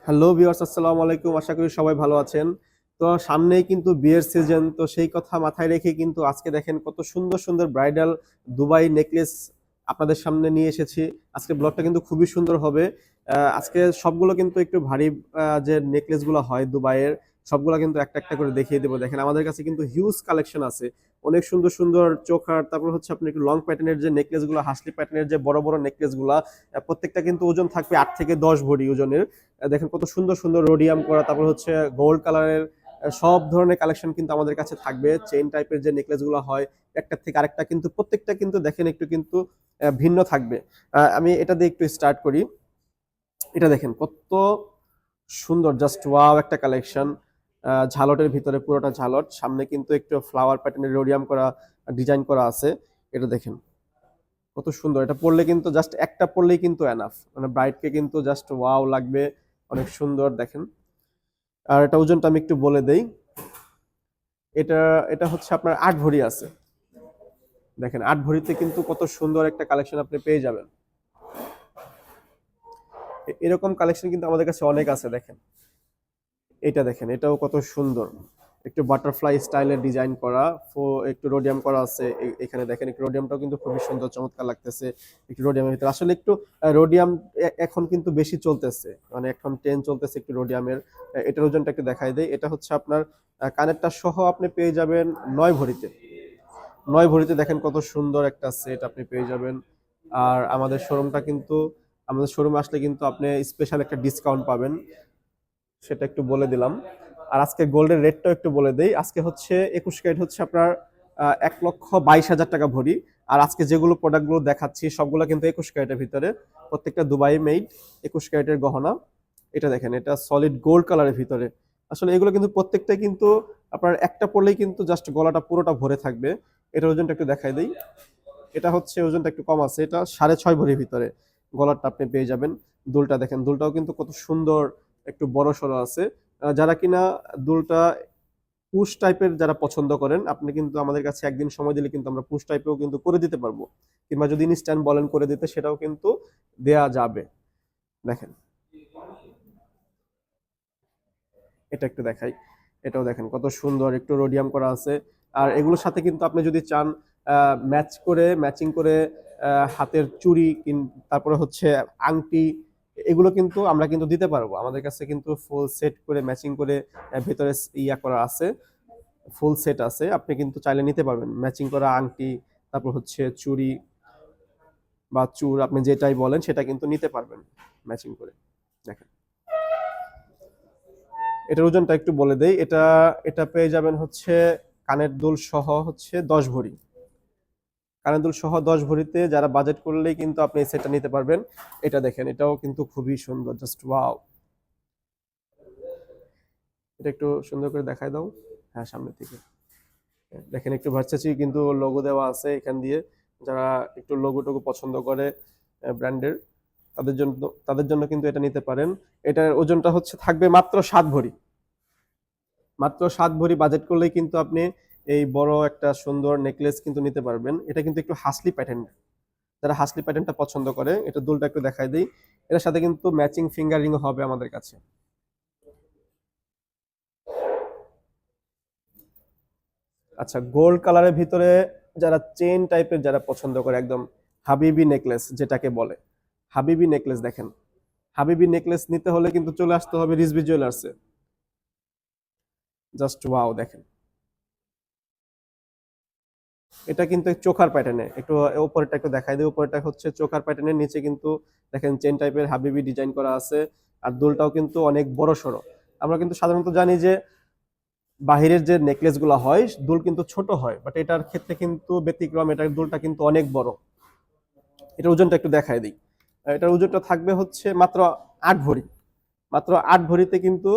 Hello viewers, আসসালামু আলাইকুম। আশা করি সবাই ভালো আছেন। তো সামনেই কিন্তু বিয়ের সিজন, তো সেই কথা মাথায় রেখে কিন্তু আজকে দেখেন কত সুন্দর সুন্দর ব্রাইডাল দুবাই নেকলেস আপনাদের সামনে নিয়ে এসেছি। আজকে ব্লগটা কিন্তু খুবই সুন্দর হবে। আজকে সবগুলো কিন্তু একটু ভারী, যে নেকলেসগুলো হয় দুবাইয়ের, সবগুলো কিন্তু একটা একটা করে দেখিয়ে দেবো। দেখেন আমাদের কাছে কিন্তু হিউজ কালেকশন আছে, অনেক সুন্দর সুন্দর চোখার, তারপর হচ্ছে আপনি একটু লং প্যাটার্নের যে নেকলেসগুলো, হাসলি প্যাটার্নের যে বড় বড় নেকলেসগুলা, প্রত্যেকটা কিন্তু ওজন থাকবে 8 থেকে 10 ভরি ওজনের। দেখেন কত সুন্দর সুন্দর রোডিয়াম করা, তারপর হচ্ছে গোল্ড কালারের সব ধরনের কালেকশন কিন্তু আমাদের কাছে থাকবে। চেইন টাইপের যে নেকলেস গুলো হয়, একটা থেকে আরেকটা কিন্তু প্রত্যেকটা কিন্তু দেখেন একটু কিন্তু ভিন্ন থাকবে। আমি এটা দিয়ে একটু স্টার্ট করি। এটা দেখেন কত সুন্দর, জাস্ট ওয়াও একটা কালেকশন। ঝালটের ভিতরে পুরোটা ঝালট, সামনে কিন্তু একটু ফ্লাওয়ার প্যাটার্নের রোডিয়াম করা ডিজাইন করা আছে। এটা দেখেন কত সুন্দর, এটা পরলে কিন্তু জাস্ট একটা পরলেই কিন্তু এনাফ, মানে ব্রাইডকে কিন্তু জাস্ট ওয়াও লাগবে, অনেক সুন্দর দেখেন। আর এটা ওজনটা আমি একটু বলে দেই। এটা এটা হচ্ছে আপনার 8 ভরি আছে। দেখেন 8 ভরিতে কিন্তু কত সুন্দর একটা কালেকশন আপনি পেয়ে যাবেন। এরকম কালেকশন কিন্তু আমাদের কাছে অনেক আছে। দেখেন এটা দেখেন, এটাও কত সুন্দর, একটু বাটারফ্লাই স্টাইলের ডিজাইন করা, একটু রোডিয়াম করা আছে। এখানে দেখেন একটু রোডিয়ামটাও কিন্তু খুবই সুন্দর, চমৎকার লাগতেছে। একটু রোডিয়ামের ভিতরে আসলে একটু রোডিয়াম এখন কিন্তু বেশি চলতেছে, মানে এখন ট্রেন চলতেছে একটু রোডিয়ামের। এটার ওজনটা একটু দেখাই দেই। এটা হচ্ছে আপনার কানেরটা সহ আপনি পেয়ে যাবেন 9 ভরিতে। 9 ভরিতে দেখেন কত সুন্দর একটা সেট আপনি পেয়ে যাবেন। আর আমাদের শোরুমে আসলে কিন্তু আপনি স্পেশাল একটা ডিসকাউন্ট পাবেন, সেটা একটু বলে দিলাম। আর আজকে গোল্ডের রেটটাও একটু বলে দেই। আজকে হচ্ছে 21 ক্যারেট হচ্ছে আপনার 1,22,000 টাকা ভরি। আর আজকে যেগুলো প্রোডাক্টগুলো দেখাচ্ছি সবগুলো কিন্তু 21 ক্যারেটের ভিতরে, প্রত্যেকটা দুবাই মেড 21 ক্যারেটের গহনা। এটা দেখেন, এটা সলিড গোল্ড কালারের ভিতরে। আসলে এগুলো কিন্তু প্রত্যেকটাই কিন্তু আপনার একটা পরলেই কিন্তু জাস্ট গলাটা পুরোটা ভরে থাকবে। এটার ওজনটা একটু দেখাই দিই। এটা হচ্ছে ওজনটা একটু কম আছে, এটা 6.5 ভরির ভিতরে গলারটা আপনি পেয়ে যাবেন। দুলটা দেখেন, দুলটাও কিন্তু কত সুন্দর, একটু বড় সড়ো আছে। যারা কিনা দুলটা পুশ টাইপের যারা পছন্দ করেন, আপনি কিন্তু আমাদের কাছে একদিন সময় দিলে কিন্তু আমরা পুশ টাইপেও কিন্তু করে দিতে পারবো, কিংবা যদি ইনস্ট্যান্ট বলেন করে দিতে, সেটাও কিন্তু দেয়া যাবে। দেখেন এটা একটু দেখাই। এটাও দেখেন কত সুন্দর, একটু রোডিয়াম করা আছে। আর এগুলোর সাথে কিন্তু আপনি যদি চান ম্যাচিং করে হাতের চুড়ি, তারপরে হচ্ছে আংটি, এগুলো কিন্তু আমরা কিন্তু দিতে পারবো। আমাদের কাছে কিন্তু ফুল সেট করে ম্যাচিং করে ভেতরে ইয়া করা আছে, ফুল সেট আছে। আপনি কিন্তু চাইলে নিতে পারবেন ম্যাচিং করা আংটি, তারপর হচ্ছে চুড়ি বা চূড়, আপনি যেটাই বলেন সেটা কিন্তু নিতে পারবেন ম্যাচিং করে। দেখেন এটার ওজনটা একটু বলে দেই। এটা এটা পেয়ে যাবেন হচ্ছে কানের দুল সহ হচ্ছে 10 ভরি। কানের দুল সহ 10 ভরিতে যারা বাজেট করলেই কিন্তু আপনি এই সেটটা নিতে পারবেন। এটা দেখেন, এটাও কিন্তু খুবই সুন্দর, জাস্ট ওয়াও। এটা একটু সুন্দর করে দেখাই দাও। হ্যাঁ, সামনের থেকে দেখেন, একটু ভার্সাচি কিন্তু লোগো দেওয়া আছে এখান দিয়ে। যারা একটু লোগো টোগো পছন্দ করে ব্র্যান্ডের, তাদের জন্য কিন্তু এটা নিতে পারেন। এটার ওজনটা হচ্ছে থাকবে মাত্র 7 ভরি। মাত্র 7 ভরি বাজেট করলেই কিন্তু আপনি এই বড় একটা সুন্দর নেকলেস কিন্তু নিতে পারবেন। এটা কিন্তু একটু হাসলি প্যাটার্ন, যারা হাসলি প্যাটার্নটা পছন্দ করে। এটা দুলটা একটু দেখাই দিই। এটার সাথে কিন্তু ম্যাচিং ফিঙ্গার রিং হবে আমাদের কাছে। আচ্ছা, গোল্ড কালারের ভিতরে যারা চেইন টাইপের যারা পছন্দ করে, একদম হাবিবি নেকলেস যেটাকে বলে, হাবিবি নেকলেস দেখেন। হাবিবি নেকলেস নিতে হলে কিন্তু চলে আসতে হবে রিজভি জুয়েলার্সে। জাস্ট ওয়াও দেখেন, এটা কিন্তু চোকার প্যাটার্নে, একটু উপরেরটা একটু দেখাই দিই। উপরেরটা হচ্ছে চোকার প্যাটার্নের, নিচে কিন্তু দেখেন চেন টাইপের হাবিবি ডিজাইন করা আছে। আর দুলটাও কিন্তু অনেক বড় সড়ো। আমরা কিন্তু সাধারণত জানি যে বাহিরের যে নেকলেস গুলো হয় দুল কিন্তু ছোট হয়, বাট এটার ক্ষেত্রে কিন্তু ব্যতিক্রম, এটার দুলটা কিন্তু অনেক বড়। এটার ওজনটা একটু দেখাই দিই। এটার ওজনটা থাকবে হচ্ছে মাত্র 8 ভরি। মাত্র 8 ভরিতে কিন্তু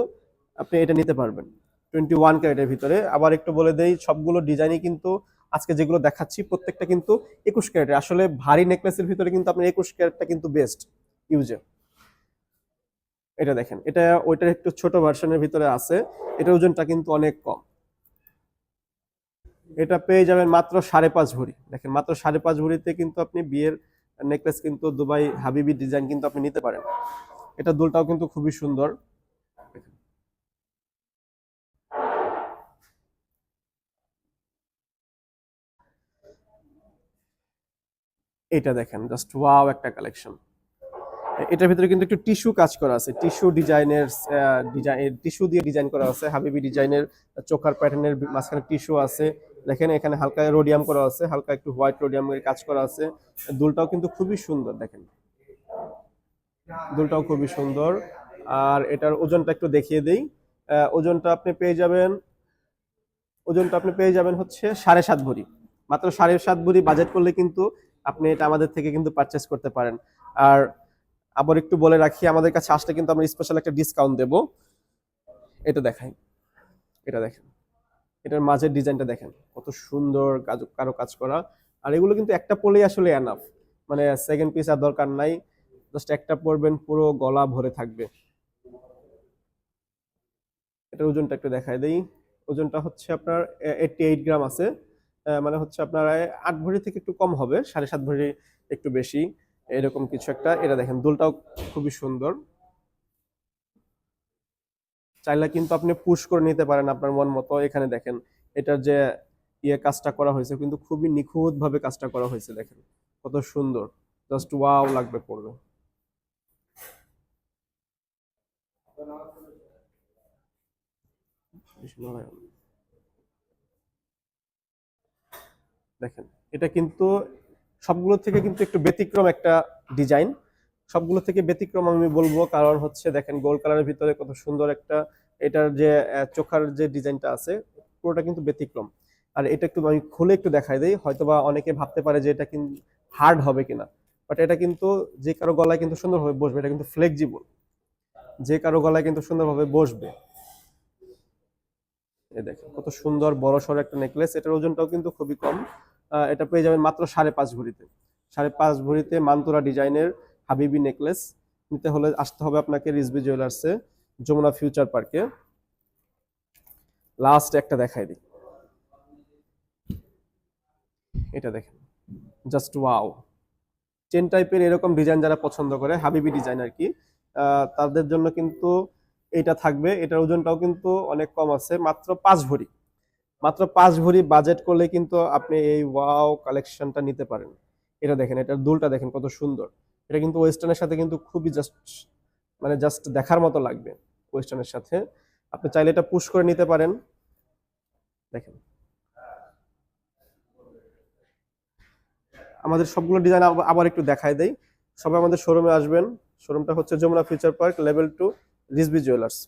আপনি এটা নিতে পারবেন 21 ক্যারেটের ভিতরে। আবার একটু বলে দেই, সবগুলো ডিজাইনই কিন্তু আজকে যেগুলো দেখাচ্ছি প্রত্যেকটা কিন্তু 21 ক্যারেটের। আসলে ভারী নেকলেসের ভিতরে কিন্তু আপনার 21 ক্যারেটটা কিন্তু বেস্ট ইউজে। এটা দেখেন, এটা ওইটার একটু ছোট ভার্সনের ভিতরে আছে। এটার ওজনটা কিন্তু অনেক কম। এটা পেয়ে যাবেন মাত্র 5.5 ভরি। দেখেন মাত্র 5.5 ভরিতে কিন্তু আপনি বিয়ের নেকলেস কিন্তু দুবাই হাবিবি ডিজাইন কিন্তু আপনি নিতে পারেন। এটা দুলটাও কিন্তু খুবই সুন্দর। এটা দেখেন জাস্ট ওয়াও একটা কালেকশন। এটার ভিতরে কিন্তু একটু টিস্যু কাজ করা আছে, টিস্যু ডিজাইনের ডিজাইন, টিস্যু দিয়ে ডিজাইন করা আছে, হাবিবি ডিজাইনের চোকার প্যাটার্নের মাঝখানে টিস্যু আছে। দেখেন এখানে হালকা রোডিয়াম করা আছে, হালকা একটু হোয়াইট রোডিয়ামের কাজ করা আছে। দুলটাও কিন্তু খুবই সুন্দর, দেখেন দুলটাও খুবই সুন্দর। আর এটার ওজনটা একটু দেখিয়ে দেই। ওজনটা আপনি পেয়ে যাবেন, ওজনটা আপনি পেয়ে যাবেন হচ্ছে 7.5 ভরি। মাত্র 7.5 ভরি বাজেট করলে কিন্তু আপনি এটা আমাদের থেকে কিন্তু পারচেস করতে পারেন। আর আবার একটু বলে রাখি, আমাদের কাছে আসলে কিন্তু আমরা স্পেশাল একটা ডিসকাউন্ট দেব। এটা দেখাই, এটা দেখেন, এটার মাঝের ডিজাইনটা দেখেন কত সুন্দর কারো কাজ করা। আর এগুলো কিন্তু একটা পরলেই আসলে এনাফ, মানে সেকেন্ড পিস আর দরকার নাই, জাস্ট একটা পরবেন পুরো গলা ভরে থাকবে। এটার ওজনটা একটু দেখাই দেই। ওজনটা হচ্ছে আপনার 88 গ্রাম আছে। মানে হচ্ছে আপনার 8 ভরি থেকে একটু কম হবে, 7.5 ভরি একটু বেশি, এরকম কিছু একটা। এটা দেখেন দুলটাও খুবই সুন্দর। চাইলে কিন্তু আপনি পুশ করে নিতে পারেন আপনার মন মতো। এখানে দেখেন এটার যে কাজটা করা হয়েছে কিন্তু খুবই নিখুঁত ভাবে কাজটা করা হয়েছে, দেখেন কত সুন্দর, জাস্ট ওয়াও লাগবে পড়বে। দেখেন এটা কিন্তু সবগুলো থেকে কিন্তু একটু ব্যতিক্রম একটা ডিজাইন। সবগুলো থেকে ব্যতিক্রম আমি বলবো কারণ হচ্ছে দেখেন গোল্ড কালারের ভিতরে কত সুন্দর একটা, এটার যে চোখার যে ডিজাইনটা আছে পুরোটা কিন্তু ব্যতিক্রম। আর এটা একটু আমি খুলে একটু দেখাই দিই, হয়তোবা অনেকে ভাবতে পারে যে এটা কিন্তু হার্ড হবে কিনা, বাট এটা কিন্তু যে কারো গলায় কিন্তু সুন্দরভাবে বসবে, এটা কিন্তু ফ্লেক্সিবল, যে কারো গলায় কিন্তু সুন্দরভাবে বসবে। এই দেখেন কত সুন্দর বড় সড়ো একটা নেকলেস। এটার ওজনটাও কিন্তু খুবই কম। এটা পেয়ে যাবেন মাত্র 5.5 ভরিতে। 5.5 ভরিতে মানতুরা ডিজাইনের হাবিবি নেকলেস নিতে হলে আসতে হবে আপনাকে রিজভি জুয়েলার্সে, যমুনা ফিউচার পার্কে। লাস্ট একটা দেখাই দিই, এটা দেখেন জাস্ট ওয়াও। চেন টাইপের এরকম ডিজাইন যারা পছন্দ করে, হাবিবি ডিজাইন আর কি, তাদের জন্য কিন্তু এটা থাকবে। এটার ওজনটাও কিন্তু অনেক কম আছে, মাত্র 5 ভরি। মাত্র 5 ভরি বাজেট করলে কিন্তু আপনি এই ওয়াও কালেকশনটা নিতে পারেন। এটা দেখেন, এটার দুলটা দেখেন কত সুন্দর। এটা কিন্তু ওয়েস্টার্নের সাথে কিন্তু খুবই জাস্ট, মানে জাস্ট দেখার মতো লাগবে ওয়েস্টার্নের সাথে। আপনি চাইলে এটা পুশ করে নিতে পারেন। দেখেন আমাদের সবগুলো ডিজাইন আবার একটু দেখায় দেই। সবাই আমাদের শোরুমে আসবেন। শোরুমটা হচ্ছে Jamuna future park, level 2, Rizvi jewellers.